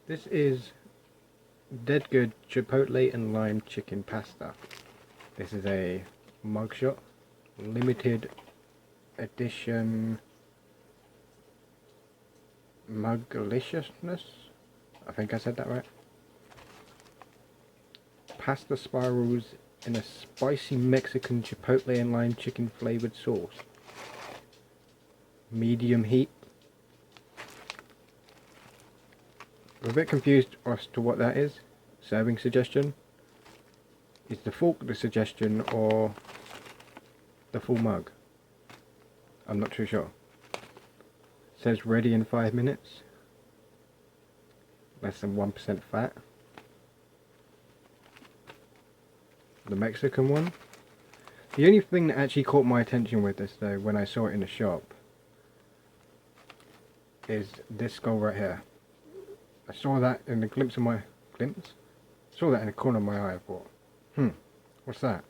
This is dead good Chipotle and lime chicken pasta. This is a mugshot, limited edition Mugaliciousness. I think I said that right. Pasta spirals in a spicy Mexican Chipotle and lime chicken flavored sauce. Medium heat. I'm a bit confused as to what that is. Serving suggestion. Is the fork the suggestion or the full mug? I'm not too sure. It says ready in 5 minutes. Less than 1% fat. The Mexican one. The only thing that actually caught my attention with this though, when I saw it in the shop, is this skull right here. I saw that in the glimpse of my saw that in the corner of my eye. I thought, what's that?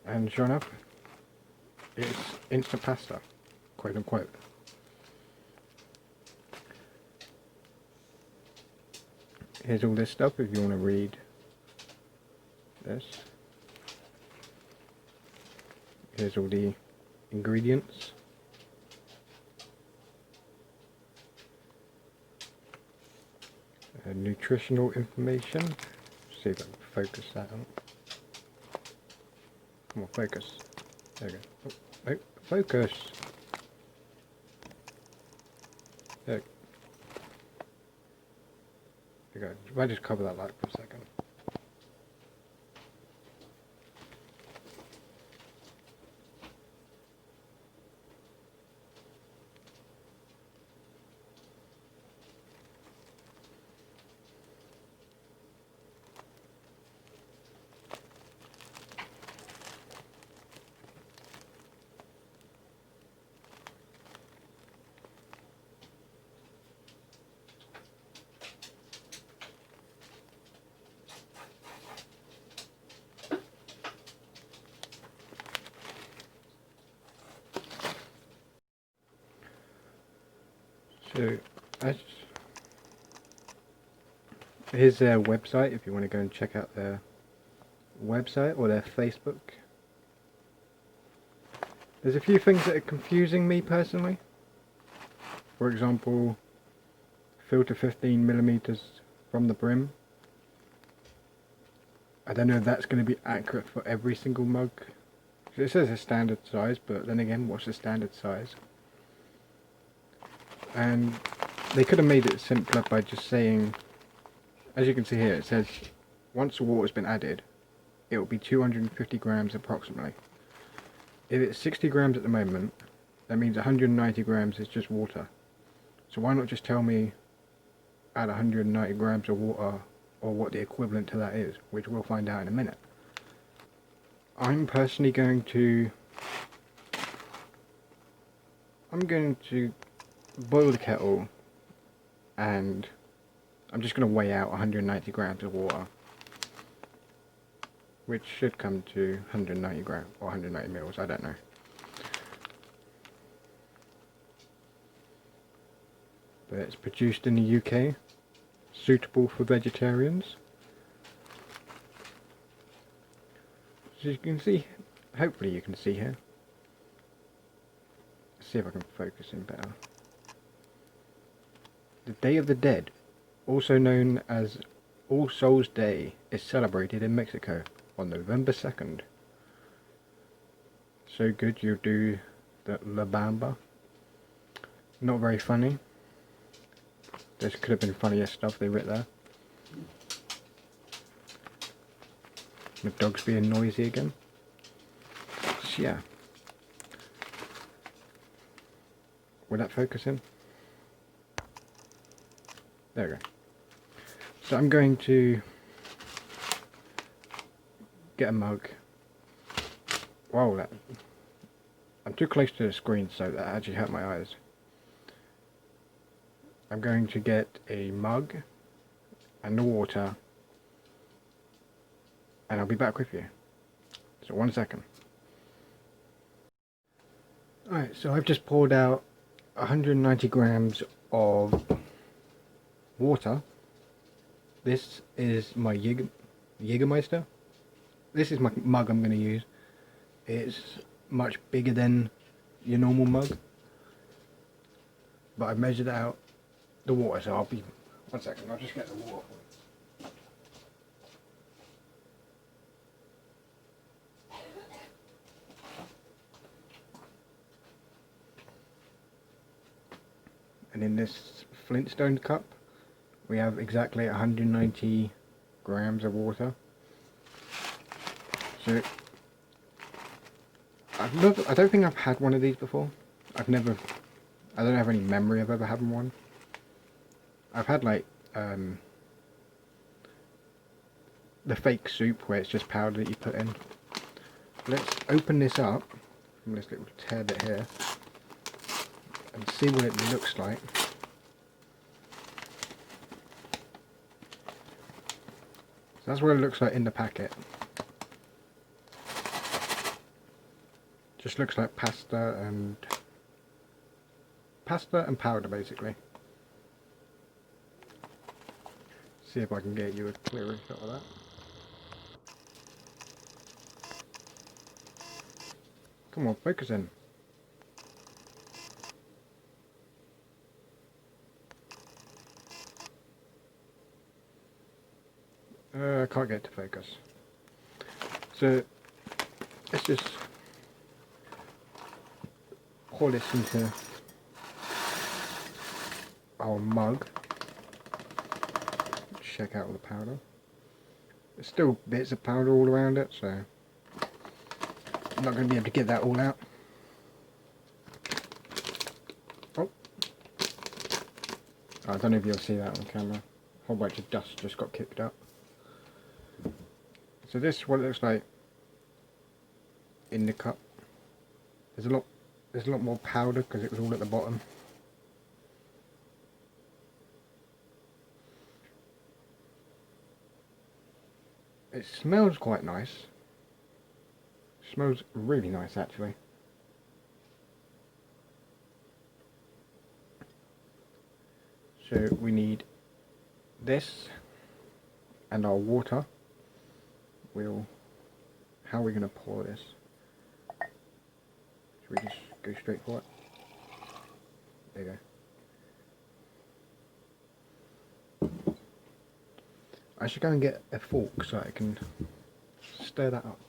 And sure enough, it's instant pasta, quote unquote. Here's all this stuff if you want to read this. Here's all the ingredients. Nutritional information. See if I can focus that on. Come on, focus. There we go. Oh, no, focus. There we go. If I just cover that light for a second. So, here's their website if you want to go and check out their website or their Facebook. There's a few things that are confusing me personally. For example, filter 15mm from the brim. I don't know if that's going to be accurate for every single mug. It says a standard size, but then again, what's the standard size? And they could have made it simpler by just saying, as you can see here, it says once the water's been added, it will be 250 grams approximately. If it's 60 grams at the moment, that means 190 grams is just water. So why not just tell me add 190 grams of water, or what the equivalent to that is, which we'll find out in a minute. I'm personally going to boil the kettle, and I'm just going to weigh out 190 grams of water, which should come to 190 grams or 190 mils, I don't know. But it's produced in the UK, suitable for vegetarians. As you can see, hopefully you can see here. Let's see if I can focus in better. The Day of the Dead, also known as All Souls Day, is celebrated in Mexico on November 2nd. So good you do the La Bamba. Not very funny. This could have been funnier stuff they writ there. The dog's being noisy again. So yeah. Will that focus in? There we go. So I'm going to get a mug. Wow, I'm too close to the screen, so that actually hurt my eyes. I'm going to get a mug and the water, and I'll be back with you. So 1 second. Alright, so I've just poured out 190 grams of water. This is my Jägermeister. This is my mug I'm going to use. It's much bigger than your normal mug, but I've measured out the water, so I'll be... 1 second, I'll just get the water for you. And in this Flintstone cup, we have exactly 190 grams of water. So, I don't think I've had one of these before. I don't have any memory of ever having one. I've had like, the fake soup where it's just powder that you put in. Let's open this up from this little tear bit here and see what it looks like. So that's what it looks like in the packet. Just looks like pasta and powder basically. See if I can get you a clearer shot of that. Come on, focus in. I can't get it to focus. So let's just pour this into our mug. Check out all the powder. There's still bits of powder all around it, so I'm not going to be able to get that all out. Oh, I don't know if you'll see that on camera. A whole bunch of dust just got kicked up. So this is what it looks like in the cup. There's a lot more powder because it was all at the bottom. It smells quite nice. It smells really nice actually. So we need this and our water. How are we going to pour this? Should we just go straight for it? There you go. I should go and get a fork so I can stir that up.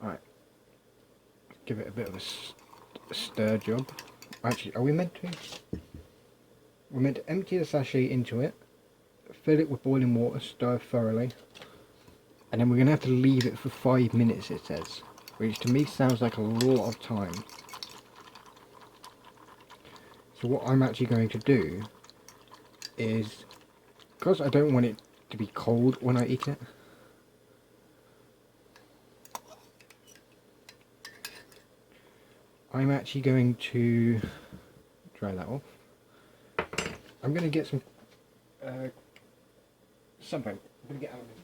Alright, give it a bit of a stir job. Actually, are we meant to? We're meant to empty the sachet into it, fill it with boiling water, stir thoroughly, and then we're going to have to leave it for 5 minutes, it says, which to me sounds like a lot of time. So what I'm actually going to do is, because I don't want it to be cold when I eat it, I'm actually going to dry that off. I'm going to get something. I'm going to get aluminium.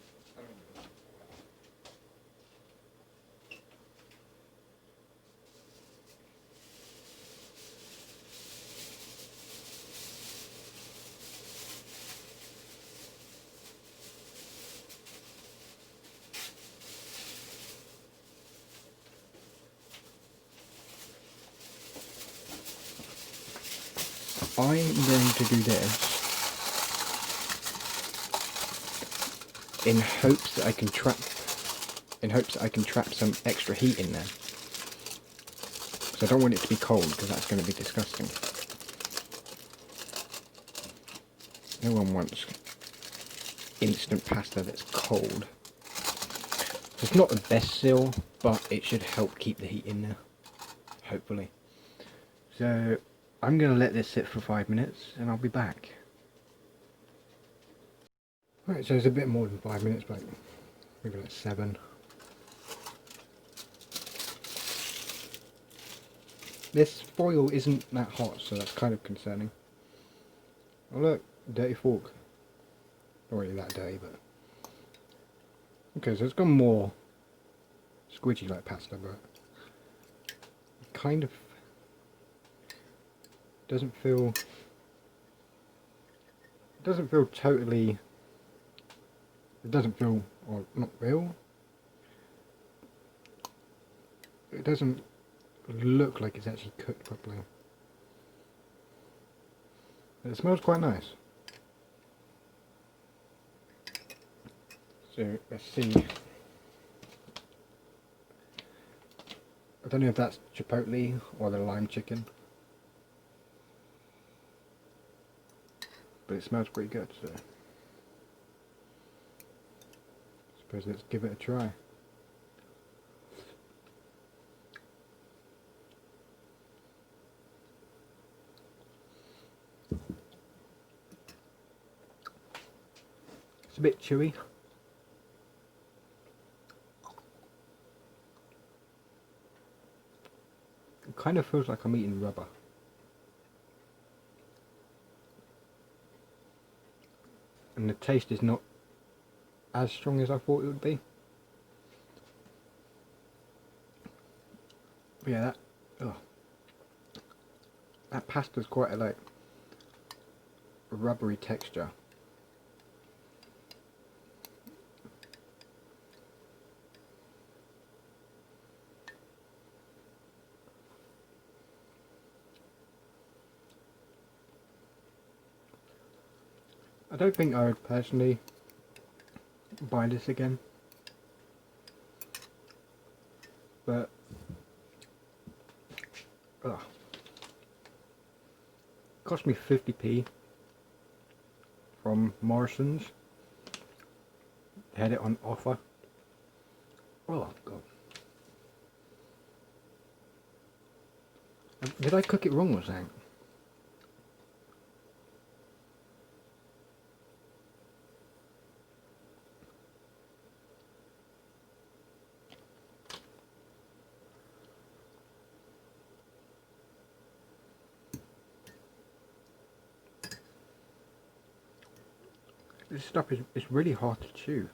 I'm going to do this in hopes that I can trap some extra heat in there. So I don't want it to be cold because that's going to be disgusting. No one wants instant pasta that's cold. It's not the best seal, but it should help keep the heat in there, hopefully. So I'm going to let this sit for 5 minutes and I'll be back. Right, so it's a bit more than 5 minutes, but maybe like 7. This foil isn't that hot, so that's kind of concerning. Oh look, dirty fork. Not really that dirty, but... Okay, so it's squidgy like pasta, but it kind of doesn't feel totally, it doesn't feel, or not real, it doesn't look like it's actually cooked properly. It smells quite nice. So let's see. I don't know if that's Chipotle or the lime chicken, but it smells pretty good, so I suppose let's give it a try. It's a bit chewy. It kind of feels like I'm eating rubber. And the taste is not as strong as I thought it would be. But yeah, that pasta's quite a like rubbery texture. I don't think I would personally buy this again, but it cost me 50p from Morrison's. They had it on offer. Oh god. Did I cook it wrong or something? This stuff is really hard to chew.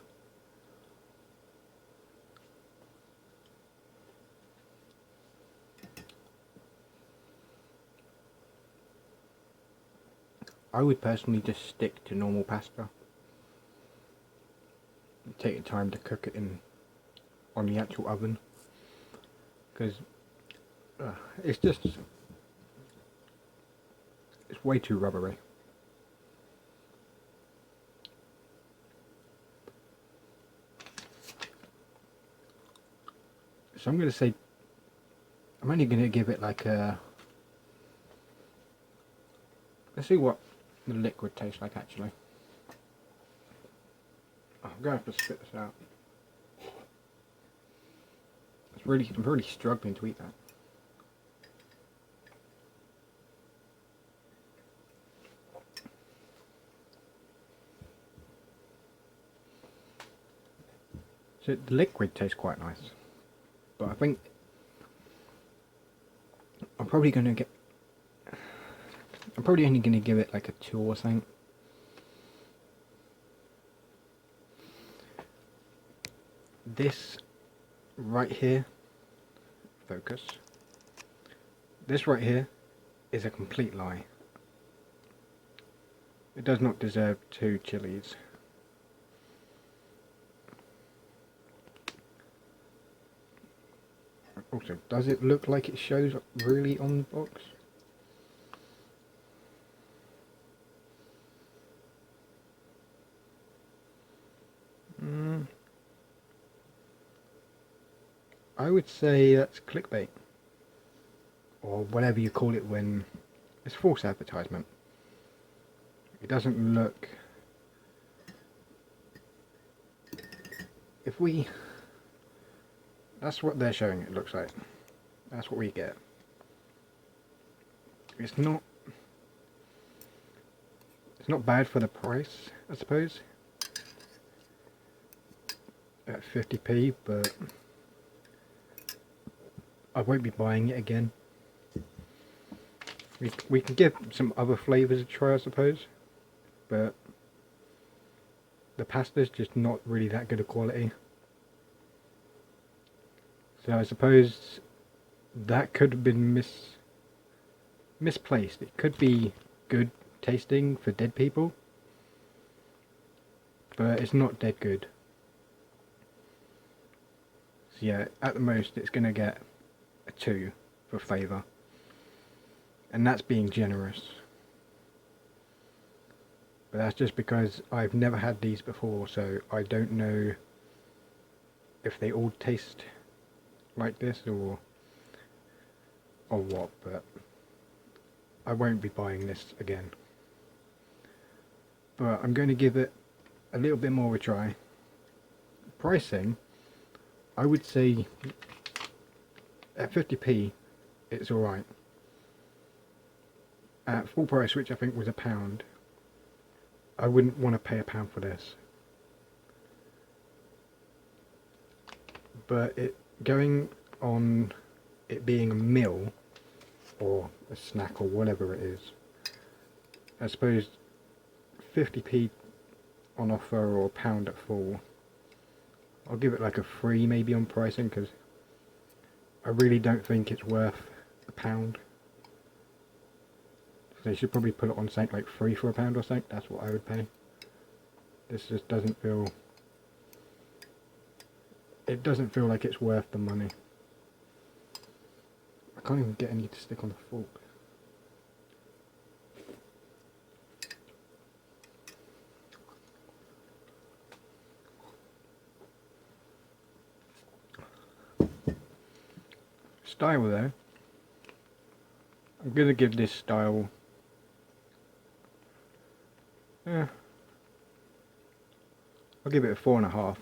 I would personally just stick to normal pasta. Take your time to cook it on the actual oven, because it's way too rubbery. So I'm going to say, I'm only going to give it like a, let's see what the liquid tastes like actually. Oh, I'm going to have to spit this out. I'm really struggling to eat that. So the liquid tastes quite nice, but I think I'm probably only going to give it like a 2 or something. This right here, focus, this right here is a complete lie. It does not deserve 2 chilies. Also, does it look like it shows really on the box? I would say that's clickbait, or whatever you call it when it's false advertisement. It doesn't look, that's what they're showing it looks like. That's what we get. It's not bad for the price, I suppose, at 50p, but I won't be buying it again. We can give some other flavours a try, I suppose, but the pasta's just not really that good a quality. So I suppose that could have been misplaced. It could be good tasting for dead people, but it's not dead good. So yeah, at the most it's going to get a 2 for flavour, and that's being generous. But that's just because I've never had these before, so I don't know if they all taste like this or what, but I won't be buying this again. But I'm going to give it a little bit more of a try. Pricing, I would say at 50p it's alright. At full price, which I think was £1, I wouldn't want to pay £1 for this. But going on it being a meal or a snack or whatever it is, I suppose 50p on offer or £1 at full, I'll give it like a 3 maybe on pricing, because I really don't think it's worth £1. They should probably put it on something like 3 for £1 or something. That's what I would pay. This just doesn't feel, it doesn't feel like it's worth the money. I can't even get any to stick on the fork. Style though, I'm going to give this style, I'll give it a 4.5.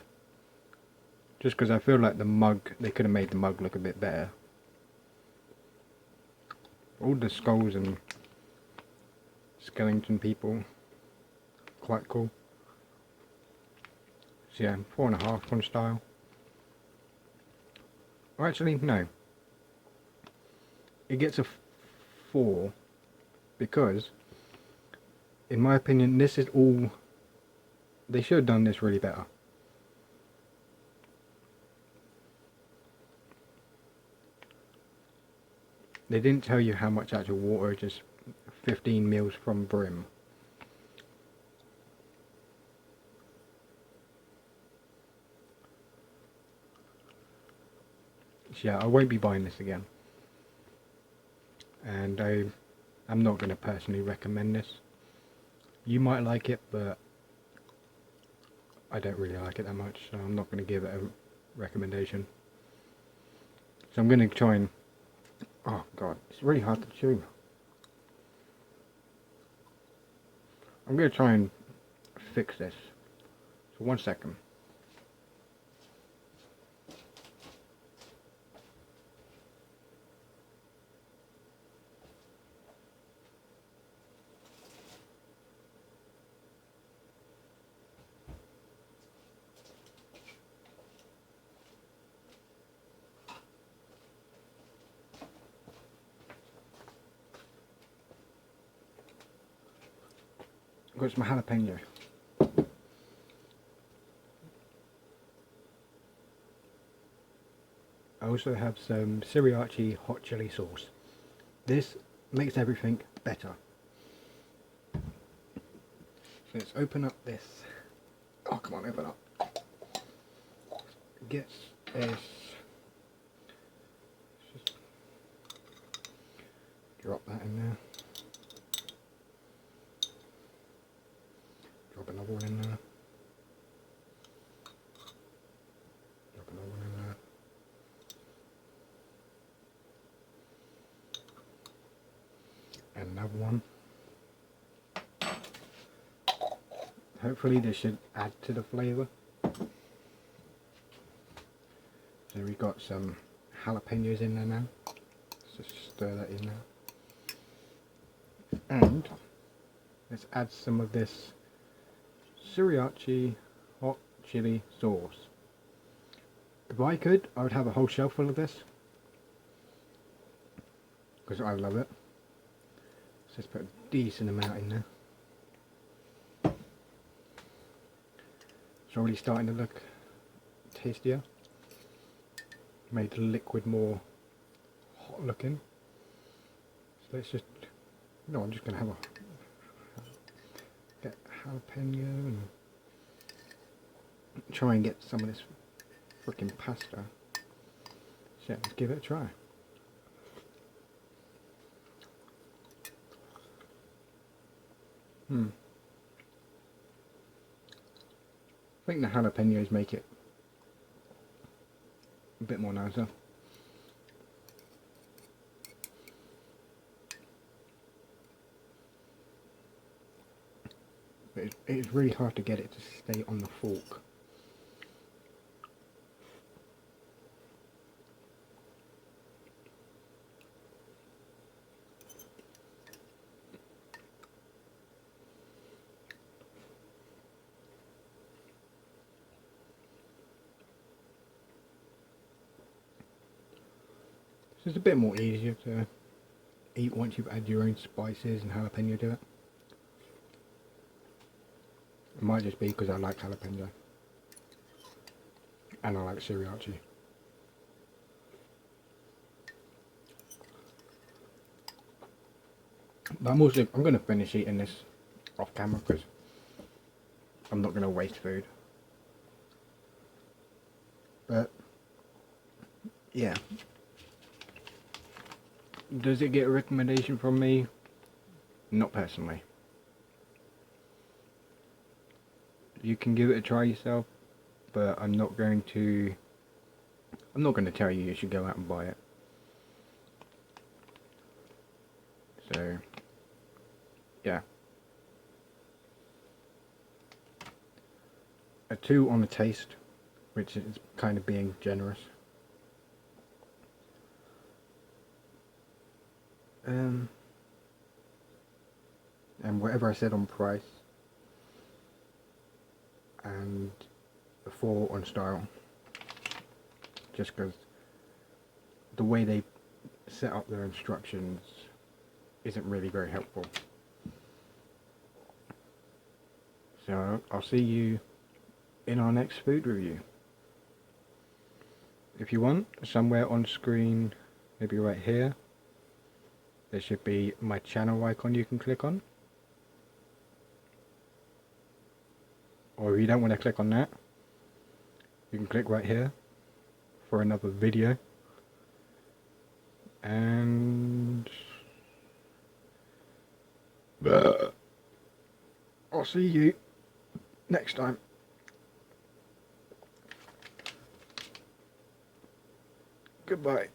Just because I feel like the mug, they could have made the mug look a bit better. All the skulls and skeleton people, quite cool. So yeah, 4.5 on style. Or actually, no. It gets a 4 because, in my opinion, this is all, they should have done this really better. They didn't tell you how much actual water, just 15 mils from brim. So yeah, I won't be buying this again. And I'm not going to personally recommend this. You might like it, but I don't really like it that much, so I'm not going to give it a recommendation. So I'm going to try and, oh god, it's really hard to chew. I'm going to try and fix this. So 1 second. I've got some jalapeno. I also have some sriracha hot chili sauce. This makes everything better. So let's open up this. Oh, come on, open up. Get this. Just drop that in there. Drop another one in there. Drop another one in there. And another one. Hopefully this should add to the flavour. So we've got some jalapenos in there now. Let's just stir that in now. And let's add some of this sriracha hot chili sauce. If I could, I would have a whole shelf full of this, because I love it. So let's put a decent amount in there. It's already starting to look tastier. made the liquid more hot looking. So let's just, no, I'm just going to have a get jalapeno and try and get some of this freaking pasta. So let's give it a try. I think the jalapenos make it a bit more nicer. But it's really hard to get it to stay on the fork. So it's a bit more easier to eat once you've added your own spices and jalapeno to it. It might just be because I like jalapeno and I like sriracha. But I'm going to finish eating this off camera because I'm not going to waste food. But yeah, does it get a recommendation from me? Not personally. You can give it a try yourself, but I'm not going to tell you should go out and buy it. So yeah, a 2 on the taste, which is kind of being generous. And whatever I said on price, and a 4 on style, just because the way they set up their instructions isn't really very helpful. So I'll see you in our next food review. If you want, somewhere on screen, maybe right here, there should be my channel icon you can click on. Or if you don't want to click on that, you can click right here for another video. And I'll see you next time. Goodbye.